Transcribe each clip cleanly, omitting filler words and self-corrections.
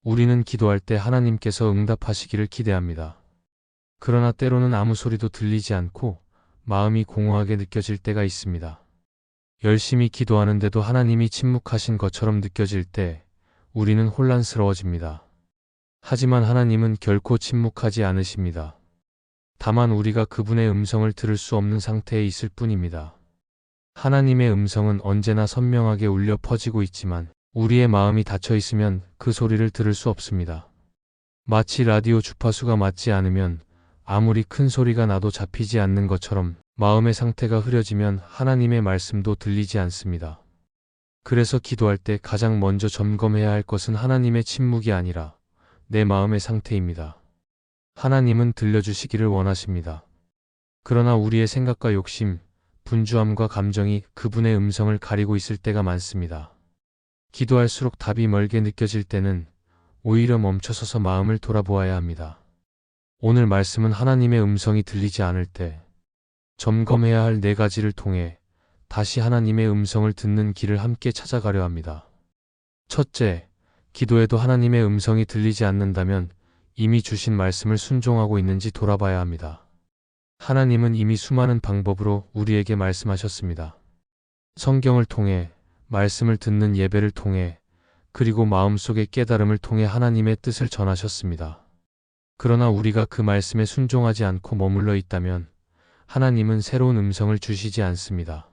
우리는 기도할 때 하나님께서 응답하시기를 기대합니다. 그러나 때로는 아무 소리도 들리지 않고 마음이 공허하게 느껴질 때가 있습니다. 열심히 기도하는데도 하나님이 침묵하신 것처럼 느껴질 때 우리는 혼란스러워집니다. 하지만 하나님은 결코 침묵하지 않으십니다. 다만 우리가 그분의 음성을 들을 수 없는 상태에 있을 뿐입니다. 하나님의 음성은 언제나 선명하게 울려 퍼지고 있지만 우리의 마음이 닫혀 있으면 그 소리를 들을 수 없습니다. 마치 라디오 주파수가 맞지 않으면 아무리 큰 소리가 나도 잡히지 않는 것처럼 마음의 상태가 흐려지면 하나님의 말씀도 들리지 않습니다. 그래서 기도할 때 가장 먼저 점검해야 할 것은 하나님의 침묵이 아니라 내 마음의 상태입니다. 하나님은 들려주시기를 원하십니다. 그러나 우리의 생각과 욕심, 분주함과 감정이 그분의 음성을 가리고 있을 때가 많습니다. 기도할수록 답이 멀게 느껴질 때는 오히려 멈춰서서 마음을 돌아보아야 합니다. 오늘 말씀은 하나님의 음성이 들리지 않을 때 점검해야 할 4가지를 통해 다시 하나님의 음성을 듣는 길을 함께 찾아가려 합니다. 첫째, 기도에도 하나님의 음성이 들리지 않는다면 이미 주신 말씀을 순종하고 있는지 돌아봐야 합니다. 하나님은 이미 수많은 방법으로 우리에게 말씀하셨습니다. 성경을 통해, 말씀을 듣는 예배를 통해, 그리고 마음속의 깨달음을 통해 하나님의 뜻을 전하셨습니다. 그러나 우리가 그 말씀에 순종하지 않고 머물러 있다면 하나님은 새로운 음성을 주시지 않습니다.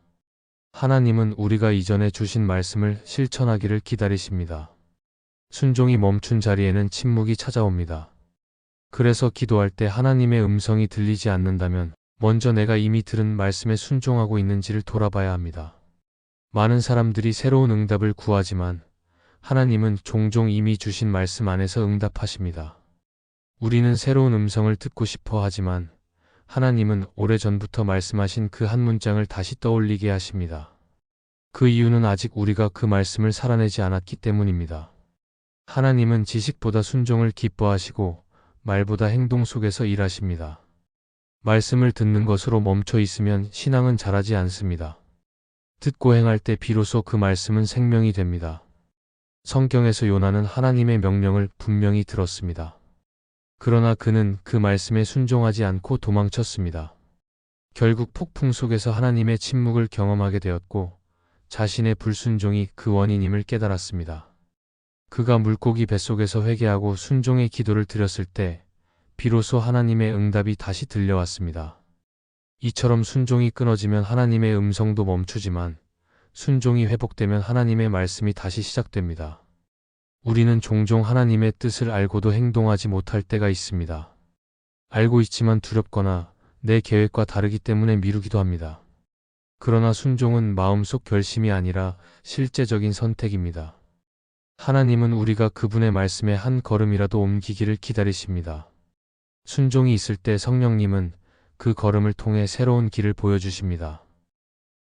하나님은 우리가 이전에 주신 말씀을 실천하기를 기다리십니다. 순종이 멈춘 자리에는 침묵이 찾아옵니다. 그래서 기도할 때 하나님의 음성이 들리지 않는다면 먼저 내가 이미 들은 말씀에 순종하고 있는지를 돌아봐야 합니다. 많은 사람들이 새로운 응답을 구하지만 하나님은 종종 이미 주신 말씀 안에서 응답하십니다. 우리는 새로운 음성을 듣고 싶어 하지만 하나님은 오래전부터 말씀하신 그 한 문장을 다시 떠올리게 하십니다. 그 이유는 아직 우리가 그 말씀을 살아내지 않았기 때문입니다. 하나님은 지식보다 순종을 기뻐하시고 말보다 행동 속에서 일하십니다. 말씀을 듣는 것으로 멈춰 있으면 신앙은 자라지 않습니다. 듣고 행할 때 비로소 그 말씀은 생명이 됩니다. 성경에서 요나는 하나님의 명령을 분명히 들었습니다. 그러나 그는 그 말씀에 순종하지 않고 도망쳤습니다. 결국 폭풍 속에서 하나님의 침묵을 경험하게 되었고 자신의 불순종이 그 원인임을 깨달았습니다. 그가 물고기 뱃속에서 회개하고 순종의 기도를 드렸을 때 비로소 하나님의 응답이 다시 들려왔습니다. 이처럼 순종이 끊어지면 하나님의 음성도 멈추지만 순종이 회복되면 하나님의 말씀이 다시 시작됩니다. 우리는 종종 하나님의 뜻을 알고도 행동하지 못할 때가 있습니다. 알고 있지만 두렵거나 내 계획과 다르기 때문에 미루기도 합니다. 그러나 순종은 마음속 결심이 아니라 실제적인 선택입니다. 하나님은 우리가 그분의 말씀에 한 걸음이라도 옮기기를 기다리십니다. 순종이 있을 때 성령님은 그 걸음을 통해 새로운 길을 보여주십니다.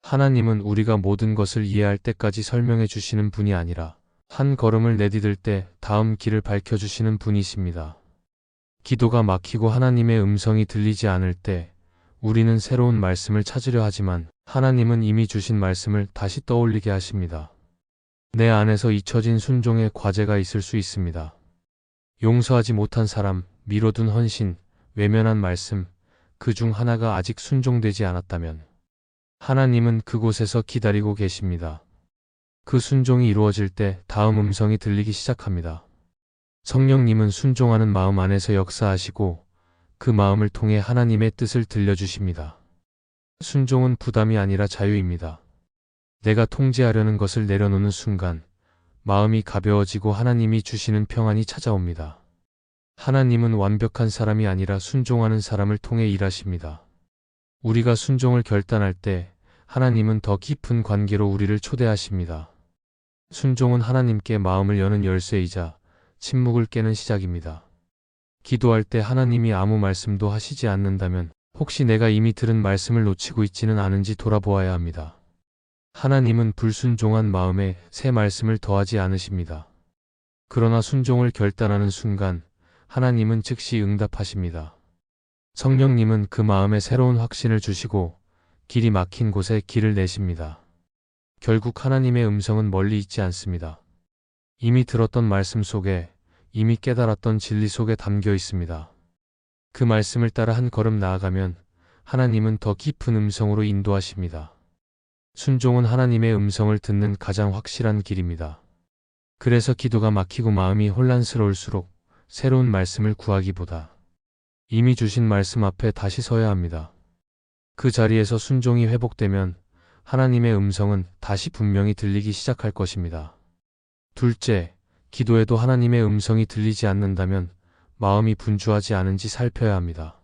하나님은 우리가 모든 것을 이해할 때까지 설명해 주시는 분이 아니라 한 걸음을 내디딜 때 다음 길을 밝혀주시는 분이십니다. 기도가 막히고 하나님의 음성이 들리지 않을 때 우리는 새로운 말씀을 찾으려 하지만 하나님은 이미 주신 말씀을 다시 떠올리게 하십니다. 내 안에서 잊혀진 순종의 과제가 있을 수 있습니다. 용서하지 못한 사람, 미뤄둔 헌신, 외면한 말씀, 그 중 하나가 아직 순종되지 않았다면 하나님은 그곳에서 기다리고 계십니다. 그 순종이 이루어질 때 다음 음성이 들리기 시작합니다. 성령님은 순종하는 마음 안에서 역사하시고 그 마음을 통해 하나님의 뜻을 들려주십니다. 순종은 부담이 아니라 자유입니다. 내가 통제하려는 것을 내려놓는 순간 마음이 가벼워지고 하나님이 주시는 평안이 찾아옵니다. 하나님은 완벽한 사람이 아니라 순종하는 사람을 통해 일하십니다. 우리가 순종을 결단할 때 하나님은 더 깊은 관계로 우리를 초대하십니다. 순종은 하나님께 마음을 여는 열쇠이자 침묵을 깨는 시작입니다. 기도할 때 하나님이 아무 말씀도 하시지 않는다면 혹시 내가 이미 들은 말씀을 놓치고 있지는 않은지 돌아보아야 합니다. 하나님은 불순종한 마음에 새 말씀을 더하지 않으십니다. 그러나 순종을 결단하는 순간 하나님은 즉시 응답하십니다. 성령님은 그 마음에 새로운 확신을 주시고 길이 막힌 곳에 길을 내십니다. 결국 하나님의 음성은 멀리 있지 않습니다. 이미 들었던 말씀 속에 이미 깨달았던 진리 속에 담겨 있습니다. 그 말씀을 따라 한 걸음 나아가면 하나님은 더 깊은 음성으로 인도하십니다. 순종은 하나님의 음성을 듣는 가장 확실한 길입니다. 그래서 기도가 막히고 마음이 혼란스러울수록 새로운 말씀을 구하기보다 이미 주신 말씀 앞에 다시 서야 합니다. 그 자리에서 순종이 회복되면 하나님의 음성은 다시 분명히 들리기 시작할 것입니다. 둘째, 기도에도 하나님의 음성이 들리지 않는다면 마음이 분주하지 않은지 살펴야 합니다.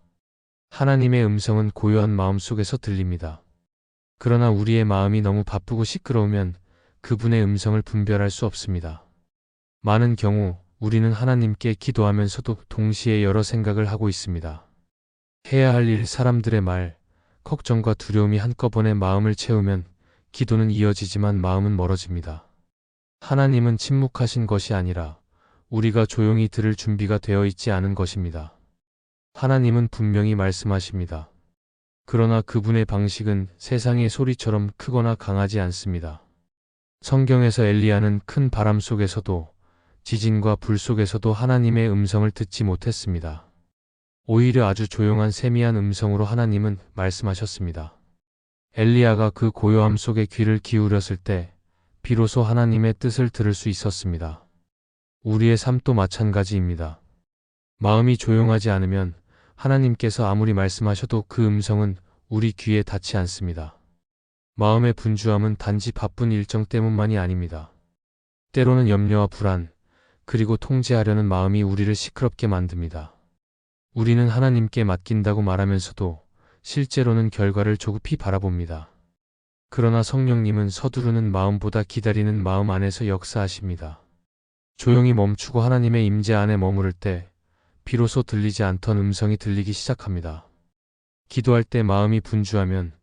하나님의 음성은 고요한 마음 속에서 들립니다. 그러나 우리의 마음이 너무 바쁘고 시끄러우면 그분의 음성을 분별할 수 없습니다. 많은 경우 우리는 하나님께 기도하면서도 동시에 여러 생각을 하고 있습니다. 해야 할 일, 사람들의 말, 걱정과 두려움이 한꺼번에 마음을 채우면 기도는 이어지지만 마음은 멀어집니다. 하나님은 침묵하신 것이 아니라 우리가 조용히 들을 준비가 되어 있지 않은 것입니다. 하나님은 분명히 말씀하십니다. 그러나 그분의 방식은 세상의 소리처럼 크거나 강하지 않습니다. 성경에서 엘리야는 큰 바람 속에서도 지진과 불 속에서도 하나님의 음성을 듣지 못했습니다. 오히려 아주 조용한 세미한 음성으로 하나님은 말씀하셨습니다. 엘리야가 그 고요함 속에 귀를 기울였을 때 비로소 하나님의 뜻을 들을 수 있었습니다. 우리의 삶도 마찬가지입니다. 마음이 조용하지 않으면 하나님께서 아무리 말씀하셔도 그 음성은 우리 귀에 닿지 않습니다. 마음의 분주함은 단지 바쁜 일정 때문만이 아닙니다. 때로는 염려와 불안, 그리고 통제하려는 마음이 우리를 시끄럽게 만듭니다. 우리는 하나님께 맡긴다고 말하면서도 실제로는 결과를 조급히 바라봅니다. 그러나 성령님은 서두르는 마음보다 기다리는 마음 안에서 역사하십니다. 조용히 멈추고 하나님의 임재 안에 머무를 때 비로소 들리지 않던 음성이 들리기 시작합니다. 기도할 때 마음이 분주하면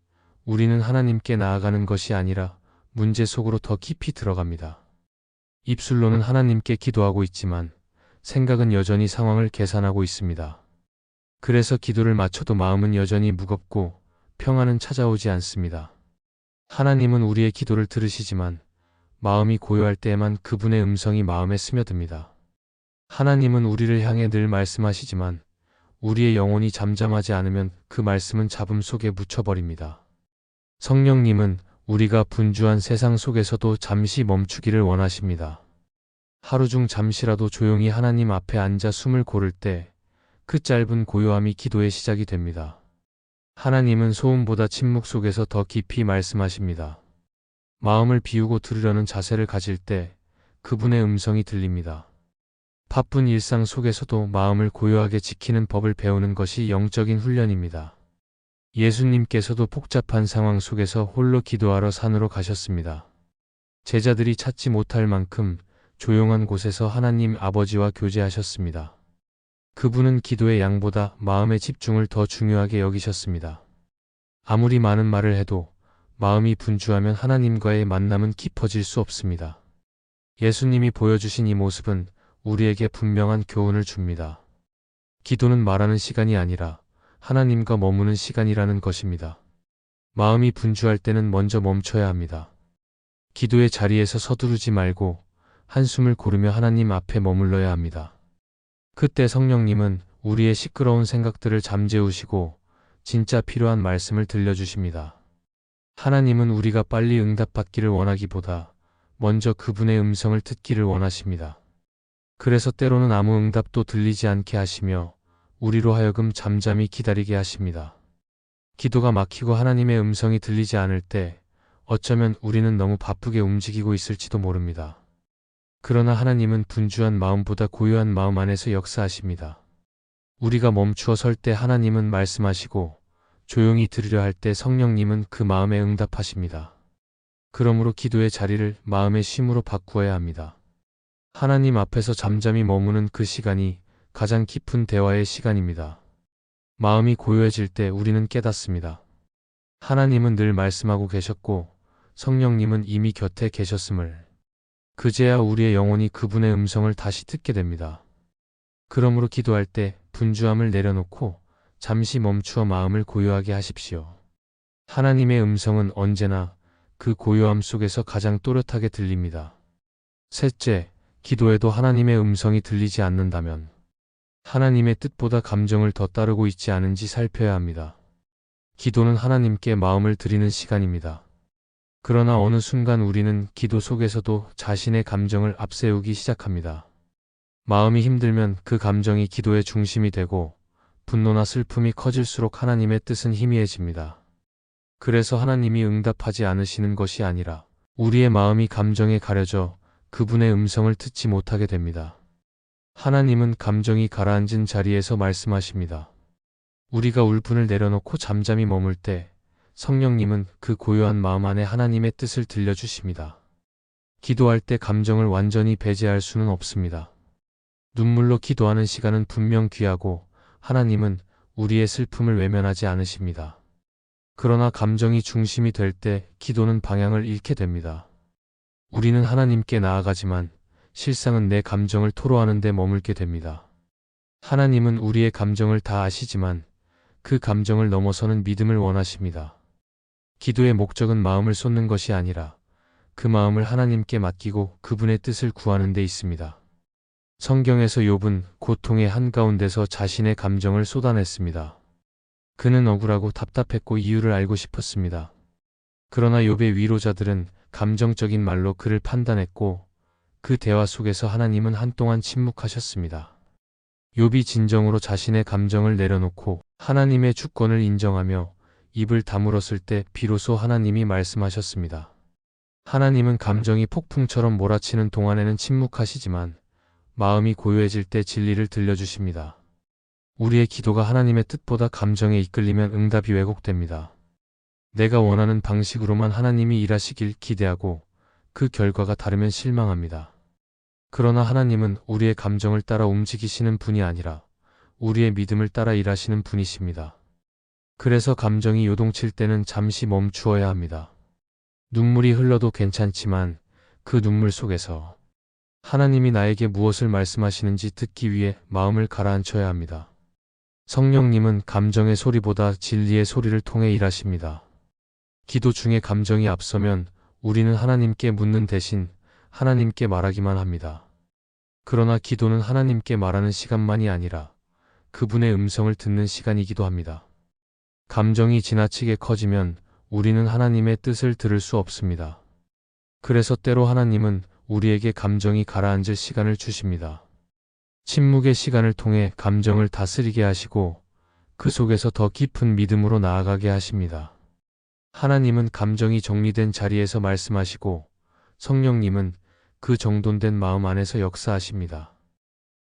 우리는 하나님께 나아가는 것이 아니라 문제 속으로 더 깊이 들어갑니다. 입술로는 하나님께 기도하고 있지만 생각은 여전히 상황을 계산하고 있습니다. 그래서 기도를 마쳐도 마음은 여전히 무겁고 평안은 찾아오지 않습니다. 하나님은 우리의 기도를 들으시지만 마음이 고요할 때에만 그분의 음성이 마음에 스며듭니다. 하나님은 우리를 향해 늘 말씀하시지만 우리의 영혼이 잠잠하지 않으면 그 말씀은 잡음 속에 묻혀버립니다. 성령님은 우리가 분주한 세상 속에서도 잠시 멈추기를 원하십니다. 하루 중 잠시라도 조용히 하나님 앞에 앉아 숨을 고를 때 그 짧은 고요함이 기도의 시작이 됩니다. 하나님은 소음보다 침묵 속에서 더 깊이 말씀하십니다. 마음을 비우고 들으려는 자세를 가질 때 그분의 음성이 들립니다. 바쁜 일상 속에서도 마음을 고요하게 지키는 법을 배우는 것이 영적인 훈련입니다. 예수님께서도 복잡한 상황 속에서 홀로 기도하러 산으로 가셨습니다. 제자들이 찾지 못할 만큼 조용한 곳에서 하나님 아버지와 교제하셨습니다. 그분은 기도의 양보다 마음의 집중을 더 중요하게 여기셨습니다. 아무리 많은 말을 해도 마음이 분주하면 하나님과의 만남은 깊어질 수 없습니다. 예수님이 보여주신 이 모습은 우리에게 분명한 교훈을 줍니다. 기도는 말하는 시간이 아니라 하나님과 머무는 시간이라는 것입니다. 마음이 분주할 때는 먼저 멈춰야 합니다. 기도의 자리에서 서두르지 말고 한숨을 고르며 하나님 앞에 머물러야 합니다. 그때 성령님은 우리의 시끄러운 생각들을 잠재우시고 진짜 필요한 말씀을 들려주십니다. 하나님은 우리가 빨리 응답받기를 원하기보다 먼저 그분의 음성을 듣기를 원하십니다. 그래서 때로는 아무 응답도 들리지 않게 하시며 우리로 하여금 잠잠히 기다리게 하십니다. 기도가 막히고 하나님의 음성이 들리지 않을 때 어쩌면 우리는 너무 바쁘게 움직이고 있을지도 모릅니다. 그러나 하나님은 분주한 마음보다 고요한 마음 안에서 역사하십니다. 우리가 멈추어 설 때 하나님은 말씀하시고 조용히 들으려 할 때 성령님은 그 마음에 응답하십니다. 그러므로 기도의 자리를 마음의 쉼으로 바꾸어야 합니다. 하나님 앞에서 잠잠히 머무는 그 시간이 가장 깊은 대화의 시간입니다. 마음이 고요해질 때 우리는 깨닫습니다. 하나님은 늘 말씀하고 계셨고 성령님은 이미 곁에 계셨음을. 그제야 우리의 영혼이 그분의 음성을 다시 듣게 됩니다. 그러므로 기도할 때 분주함을 내려놓고 잠시 멈추어 마음을 고요하게 하십시오. 하나님의 음성은 언제나 그 고요함 속에서 가장 또렷하게 들립니다. 셋째, 기도에도 하나님의 음성이 들리지 않는다면 하나님의 뜻보다 감정을 더 따르고 있지 않은지 살펴야 합니다. 기도는 하나님께 마음을 드리는 시간입니다. 그러나 어느 순간 우리는 기도 속에서도 자신의 감정을 앞세우기 시작합니다. 마음이 힘들면 그 감정이 기도의 중심이 되고 분노나 슬픔이 커질수록 하나님의 뜻은 희미해집니다. 그래서 하나님이 응답하지 않으시는 것이 아니라 우리의 마음이 감정에 가려져 그분의 음성을 듣지 못하게 됩니다. 하나님은 감정이 가라앉은 자리에서 말씀하십니다. 우리가 울분을 내려놓고 잠잠히 머물 때 성령님은 그 고요한 마음 안에 하나님의 뜻을 들려주십니다. 기도할 때 감정을 완전히 배제할 수는 없습니다. 눈물로 기도하는 시간은 분명 귀하고 하나님은 우리의 슬픔을 외면하지 않으십니다. 그러나 감정이 중심이 될 때 기도는 방향을 잃게 됩니다. 우리는 하나님께 나아가지만 실상은 내 감정을 토로하는 데 머물게 됩니다. 하나님은 우리의 감정을 다 아시지만 그 감정을 넘어서는 믿음을 원하십니다. 기도의 목적은 마음을 쏟는 것이 아니라 그 마음을 하나님께 맡기고 그분의 뜻을 구하는 데 있습니다. 성경에서 욥은 고통의 한가운데서 자신의 감정을 쏟아냈습니다. 그는 억울하고 답답했고 이유를 알고 싶었습니다. 그러나 욥의 위로자들은 감정적인 말로 그를 판단했고 그 대화 속에서 하나님은 한동안 침묵하셨습니다. 욥이 진정으로 자신의 감정을 내려놓고 하나님의 주권을 인정하며 입을 다물었을 때 비로소 하나님이 말씀하셨습니다. 하나님은 감정이 폭풍처럼 몰아치는 동안에는 침묵하시지만 마음이 고요해질 때 진리를 들려주십니다. 우리의 기도가 하나님의 뜻보다 감정에 이끌리면 응답이 왜곡됩니다. 내가 원하는 방식으로만 하나님이 일하시길 기대하고 그 결과가 다르면 실망합니다. 그러나 하나님은 우리의 감정을 따라 움직이시는 분이 아니라 우리의 믿음을 따라 일하시는 분이십니다. 그래서 감정이 요동칠 때는 잠시 멈추어야 합니다. 눈물이 흘러도 괜찮지만 그 눈물 속에서 하나님이 나에게 무엇을 말씀하시는지 듣기 위해 마음을 가라앉혀야 합니다. 성령님은 감정의 소리보다 진리의 소리를 통해 일하십니다. 기도 중에 감정이 앞서면 우리는 하나님께 묻는 대신 하나님께 말하기만 합니다. 그러나 기도는 하나님께 말하는 시간만이 아니라 그분의 음성을 듣는 시간이기도 합니다. 감정이 지나치게 커지면 우리는 하나님의 뜻을 들을 수 없습니다. 그래서 때로 하나님은 우리에게 감정이 가라앉을 시간을 주십니다. 침묵의 시간을 통해 감정을 다스리게 하시고 그 속에서 더 깊은 믿음으로 나아가게 하십니다. 하나님은 감정이 정리된 자리에서 말씀하시고 성령님은 그 정돈된 마음 안에서 역사하십니다.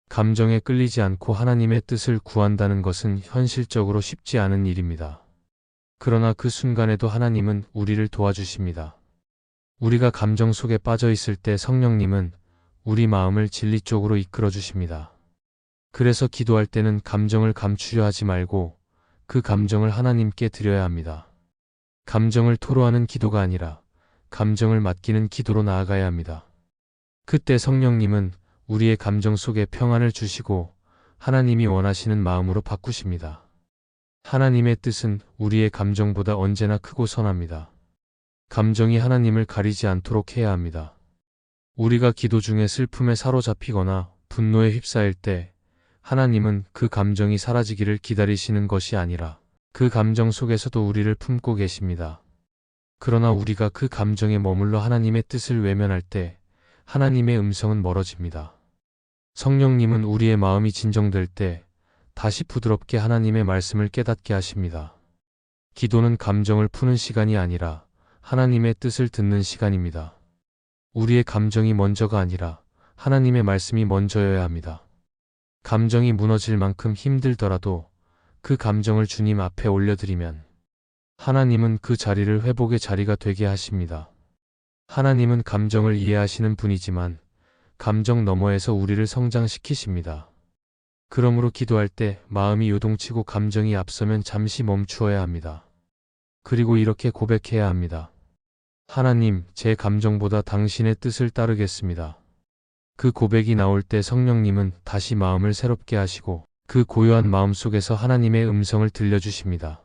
감정에 끌리지 않고 하나님의 뜻을 구한다는 것은 현실적으로 쉽지 않은 일입니다. 그러나 그 순간에도 하나님은 우리를 도와주십니다. 우리가 감정 속에 빠져 있을 때 성령님은 우리 마음을 진리 쪽으로 이끌어 주십니다. 그래서 기도할 때는 감정을 감추려 하지 말고 그 감정을 하나님께 드려야 합니다. 감정을 토로하는 기도가 아니라 감정을 맡기는 기도로 나아가야 합니다. 그때 성령님은 우리의 감정 속에 평안을 주시고 하나님이 원하시는 마음으로 바꾸십니다. 하나님의 뜻은 우리의 감정보다 언제나 크고 선합니다. 감정이 하나님을 가리지 않도록 해야 합니다. 우리가 기도 중에 슬픔에 사로잡히거나 분노에 휩싸일 때 하나님은 그 감정이 사라지기를 기다리시는 것이 아니라 그 감정 속에서도 우리를 품고 계십니다. 그러나 우리가 그 감정에 머물러 하나님의 뜻을 외면할 때 하나님의 음성은 멀어집니다. 성령님은 우리의 마음이 진정될 때 다시 부드럽게 하나님의 말씀을 깨닫게 하십니다. 기도는 감정을 푸는 시간이 아니라 하나님의 뜻을 듣는 시간입니다. 우리의 감정이 먼저가 아니라 하나님의 말씀이 먼저여야 합니다. 감정이 무너질 만큼 힘들더라도 그 감정을 주님 앞에 올려드리면 하나님은 그 자리를 회복의 자리가 되게 하십니다. 하나님은 감정을 이해하시는 분이지만 감정 너머에서 우리를 성장시키십니다. 그러므로 기도할 때 마음이 요동치고 감정이 앞서면 잠시 멈추어야 합니다. 그리고 이렇게 고백해야 합니다. 하나님, 제 감정보다 당신의 뜻을 따르겠습니다. 그 고백이 나올 때 성령님은 다시 마음을 새롭게 하시고 그 고요한 마음 속에서 하나님의 음성을 들려주십니다.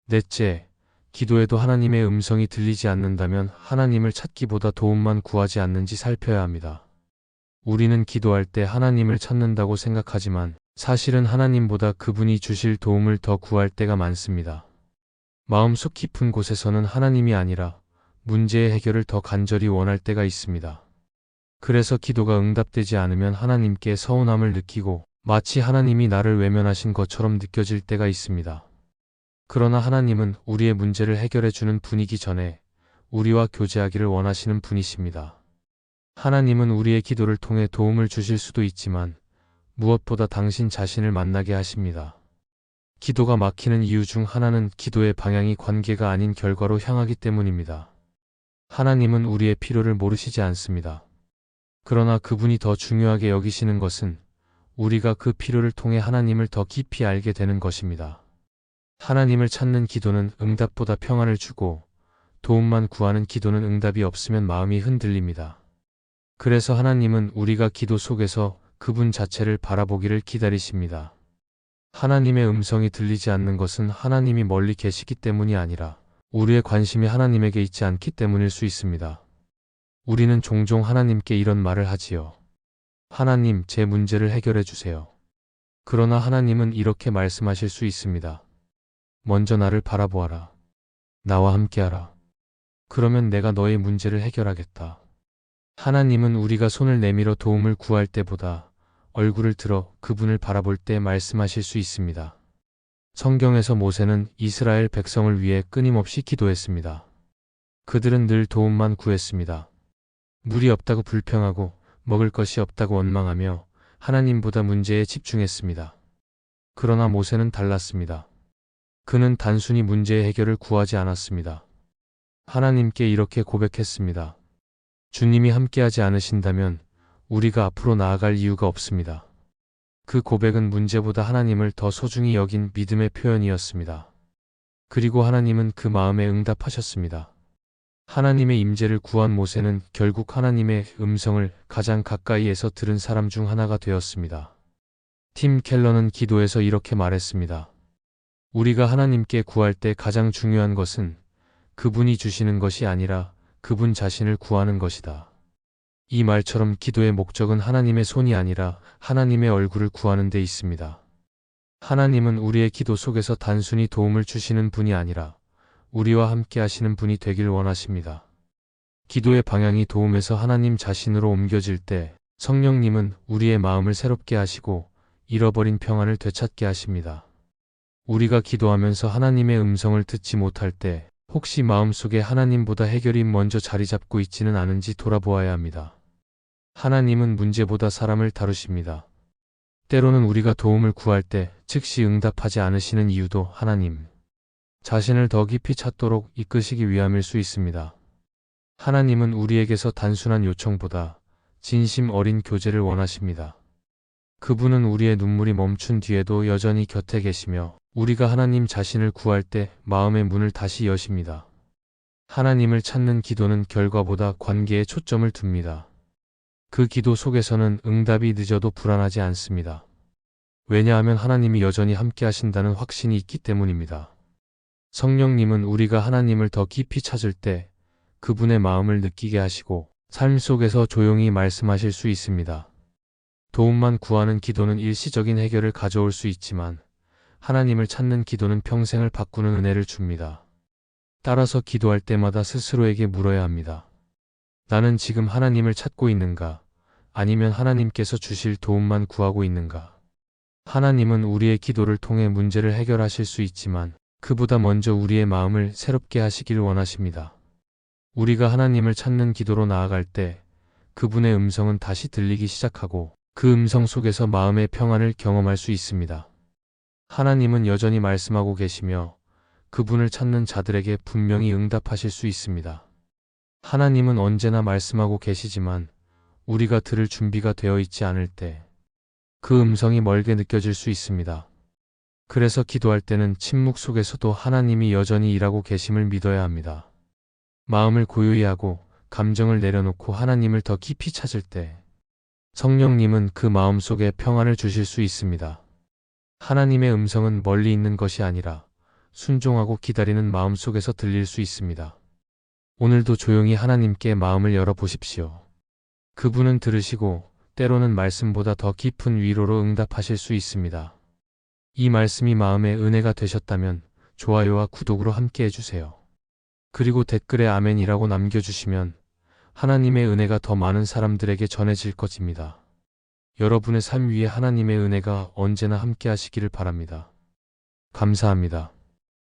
넷째, 기도에도 하나님의 음성이 들리지 않는다면 하나님을 찾기보다 도움만 구하지 않는지 살펴야 합니다. 우리는 기도할 때 하나님을 찾는다고 생각하지만 사실은 하나님보다 그분이 주실 도움을 더 구할 때가 많습니다. 마음속 깊은 곳에서는 하나님이 아니라 문제의 해결을 더 간절히 원할 때가 있습니다. 그래서 기도가 응답되지 않으면 하나님께 서운함을 느끼고 마치 하나님이 나를 외면하신 것처럼 느껴질 때가 있습니다. 그러나 하나님은 우리의 문제를 해결해 주는 분이기 전에 우리와 교제하기를 원하시는 분이십니다. 하나님은 우리의 기도를 통해 도움을 주실 수도 있지만 무엇보다 당신 자신을 만나게 하십니다. 기도가 막히는 이유 중 하나는 기도의 방향이 관계가 아닌 결과로 향하기 때문입니다. 하나님은 우리의 필요를 모르시지 않습니다. 그러나 그분이 더 중요하게 여기시는 것은 우리가 그 필요를 통해 하나님을 더 깊이 알게 되는 것입니다. 하나님을 찾는 기도는 응답보다 평안을 주고 도움만 구하는 기도는 응답이 없으면 마음이 흔들립니다. 그래서 하나님은 우리가 기도 속에서 그분 자체를 바라보기를 기다리십니다. 하나님의 음성이 들리지 않는 것은 하나님이 멀리 계시기 때문이 아니라 우리의 관심이 하나님에게 있지 않기 때문일 수 있습니다. 우리는 종종 하나님께 이런 말을 하지요. 하나님, 제 문제를 해결해 주세요. 그러나 하나님은 이렇게 말씀하실 수 있습니다. 먼저 나를 바라보아라. 나와 함께하라. 그러면 내가 너의 문제를 해결하겠다. 하나님은 우리가 손을 내밀어 도움을 구할 때보다 얼굴을 들어 그분을 바라볼 때 말씀하실 수 있습니다. 성경에서 모세는 이스라엘 백성을 위해 끊임없이 기도했습니다. 그들은 늘 도움만 구했습니다. 물이 없다고 불평하고 먹을 것이 없다고 원망하며 하나님보다 문제에 집중했습니다. 그러나 모세는 달랐습니다. 그는 단순히 문제의 해결을 구하지 않았습니다. 하나님께 이렇게 고백했습니다. 주님이 함께하지 않으신다면 우리가 앞으로 나아갈 이유가 없습니다. 그 고백은 문제보다 하나님을 더 소중히 여긴 믿음의 표현이었습니다. 그리고 하나님은 그 마음에 응답하셨습니다. 하나님의 임재를 구한 모세는 결국 하나님의 음성을 가장 가까이에서 들은 사람 중 하나가 되었습니다. 팀 켈러는 기도에서 이렇게 말했습니다. 우리가 하나님께 구할 때 가장 중요한 것은 그분이 주시는 것이 아니라 그분 자신을 구하는 것이다. 이 말처럼 기도의 목적은 하나님의 손이 아니라 하나님의 얼굴을 구하는 데 있습니다. 하나님은 우리의 기도 속에서 단순히 도움을 주시는 분이 아니라 우리와 함께 하시는 분이 되길 원하십니다. 기도의 방향이 도움에서 하나님 자신으로 옮겨질 때 성령님은 우리의 마음을 새롭게 하시고 잃어버린 평안을 되찾게 하십니다. 우리가 기도하면서 하나님의 음성을 듣지 못할 때 혹시 마음속에 하나님보다 해결이 먼저 자리 잡고 있지는 않은지 돌아보아야 합니다. 하나님은 문제보다 사람을 다루십니다. 때로는 우리가 도움을 구할 때 즉시 응답하지 않으시는 이유도 하나님 자신을 더 깊이 찾도록 이끄시기 위함일 수 있습니다. 하나님은 우리에게서 단순한 요청보다 진심 어린 교제를 원하십니다. 그분은 우리의 눈물이 멈춘 뒤에도 여전히 곁에 계시며 우리가 하나님 자신을 구할 때 마음의 문을 다시 여십니다. 하나님을 찾는 기도는 결과보다 관계에 초점을 둡니다. 그 기도 속에서는 응답이 늦어도 불안하지 않습니다. 왜냐하면 하나님이 여전히 함께 하신다는 확신이 있기 때문입니다. 성령님은 우리가 하나님을 더 깊이 찾을 때 그분의 마음을 느끼게 하시고 삶 속에서 조용히 말씀하실 수 있습니다. 도움만 구하는 기도는 일시적인 해결을 가져올 수 있지만 하나님을 찾는 기도는 평생을 바꾸는 은혜를 줍니다. 따라서 기도할 때마다 스스로에게 물어야 합니다. 나는 지금 하나님을 찾고 있는가? 아니면 하나님께서 주실 도움만 구하고 있는가? 하나님은 우리의 기도를 통해 문제를 해결하실 수 있지만 그보다 먼저 우리의 마음을 새롭게 하시길 원하십니다. 우리가 하나님을 찾는 기도로 나아갈 때 그분의 음성은 다시 들리기 시작하고 그 음성 속에서 마음의 평안을 경험할 수 있습니다. 하나님은 여전히 말씀하고 계시며 그분을 찾는 자들에게 분명히 응답하실 수 있습니다. 하나님은 언제나 말씀하고 계시지만 우리가 들을 준비가 되어 있지 않을 때 그 음성이 멀게 느껴질 수 있습니다. 그래서 기도할 때는 침묵 속에서도 하나님이 여전히 일하고 계심을 믿어야 합니다. 마음을 고요히 하고 감정을 내려놓고 하나님을 더 깊이 찾을 때 성령님은 그 마음 속에 평안을 주실 수 있습니다. 하나님의 음성은 멀리 있는 것이 아니라 순종하고 기다리는 마음 속에서 들릴 수 있습니다. 오늘도 조용히 하나님께 마음을 열어보십시오. 그분은 들으시고 때로는 말씀보다 더 깊은 위로로 응답하실 수 있습니다. 이 말씀이 마음의 은혜가 되셨다면 좋아요와 구독으로 함께 해주세요. 그리고 댓글에 아멘이라고 남겨주시면 하나님의 은혜가 더 많은 사람들에게 전해질 것입니다. 여러분의 삶 위에 하나님의 은혜가 언제나 함께 하시기를 바랍니다. 감사합니다.